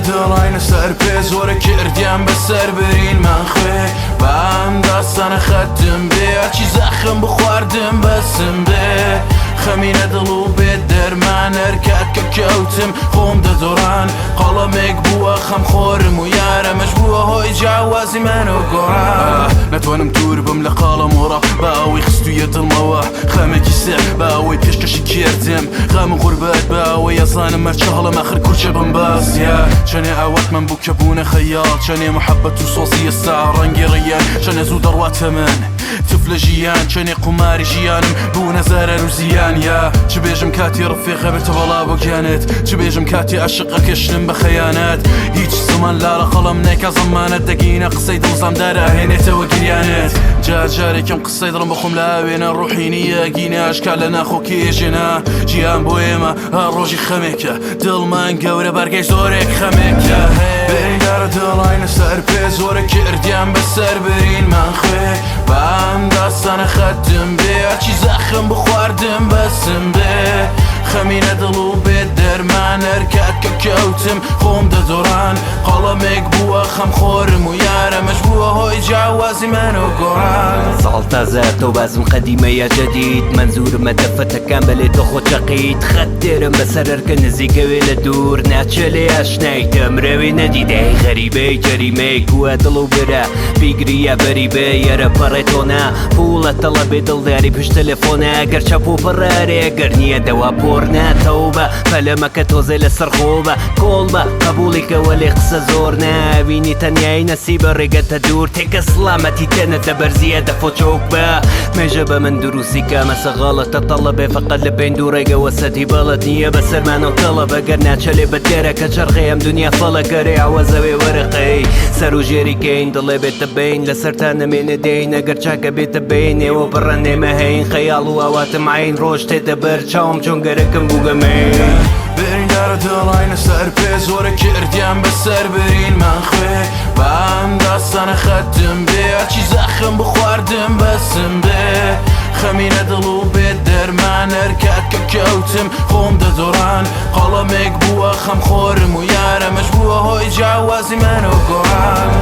دڵاینە سەر پێ زۆرە کردیان بەسەر برین من خوێ بەم داستانە خەتم بێ ئەچی زەخم بخواردم بەسم بێ خەمینە دڵ و بێت دەرمان هەرکات کە کەوتم خۆم دەدۆڕان قەڵەمێک بووە خەم خۆرم و یارەمەش بووە هۆی جیاوازی من و گۆڕان نەتوانم دوور بم لە قاڵم وڕە بە ئەوەی خستویە دڵمەوە خەمێکی سێ بە ئەوەی پێشکەشی کردم غەم و غوربەت بە ئەوەی ئەزانم مەرچە هەڵم ئاخر کورچە بم بەسیە چەنێ ئەوەت من بوو کە بوونە خەیاڵ چەنێ محەبەت و سۆزی ئێستا ڕەنگی ڕیان چەنێ زوو دەڕواتە من تفلە ژیان چەنێ قوماری ژیانم بوونە زەرەر و زیان یا چ بێژم کاتی ڕفێقە بێتە بەڵا بۆ گیانت چ بێژم کاتی عاشقە کەشتم بە خەیانەت هیچ زمان لارە قەڵم نێکە زەمانەت دەگینە قسەی دڵزام دەرەهێنێتەوە گریانت جارێکم قسەی دڵم بخۆم لا وێنە ڕوحی نییە گینە ئاشکال لە ناخۆ کێژێنە گیان بۆ ئێمە ڕۆژی خەمێکە دڵمان گەورە بەرگەی زۆرێک خەمێکە بێدارە دڵاینە سەر پێ زۆرە کردیان بەسەر برین من خوێ بەم داستانە خەتم بێ ئەچی زەخم بخواردم بەسم بێ خەمینە دڵ و بێت دەرمان هەرکات کە کەوتم خۆم دەدۆڕان قەڵەمێک بووە خەم خۆرم و یارەمەش بووە هۆی جیاوازی من و گۆڕان ساڵ تازە تۆ بازم قەدیمەیە جەدید منزورمە دەفەتەکان بەلێ تۆ خۆچەقیت خەت دێرم بەسەر هەرکە نزیکەوێ لە دوور ناچە لێ ئاشنایتە مرەوێ نەدیدەی غەریبەی جەریمەی کووە دڵ و برە بیگریە بەریبێ یەرە پەڕێتۆنا پوڵە تەڵە بێ دڵداری پشت تەلەفۆنە گەر چەپ و پڕارێ گەر نییە دەوا پۆر ناتەوبە پەلەمەکە تۆزەی لەسەر خۆبە کۆڵ بە قبوڵێکەوە لێ قسە زۆر ناوینی تەنیایی نەسیبە ڕێگەتە دوور تێکە سڵامەتی تێنەتە بەرزیە دەفۆ چۆک بە مێژە بە من دروستی کامەسە غاڵەتە تەڵە بێ فەقەت لە پێین دوو ڕێگەوە سەتی بەڵەت نییە بەسەرمان و تەڵە بەگەر ناچەلێ بە تێرە کە چەرخەی ئەم دنیا فەڵەکەرێ ئاوەزەوێ وەرەقەی سەر و ژێریکەین دڵێ بێتە بین لەسەرتان نەمێنە دێین ئەگەر چاکە بێتە بین ئێوە بڕە نێمە هەین خەیاڵ و ئاواتم عین ڕۆژ تێتە بەر چاوم چۆن گەرەکەم بووگەمەین بێدارە دڵاینە سەر پێ زۆرە کردیان بەسەر برین من خوێ بەم داستانە خەتم بێ ئەچی زەخم بخواردم بەسم بێ خەمینە دڵ و بێت دەرمان هەرکات کە کەوتم خۆم دەدۆڕان قەڵەمێک بووە خەم خۆرم و یارەمەش بووە هۆی جیاوازی من و گۆڕان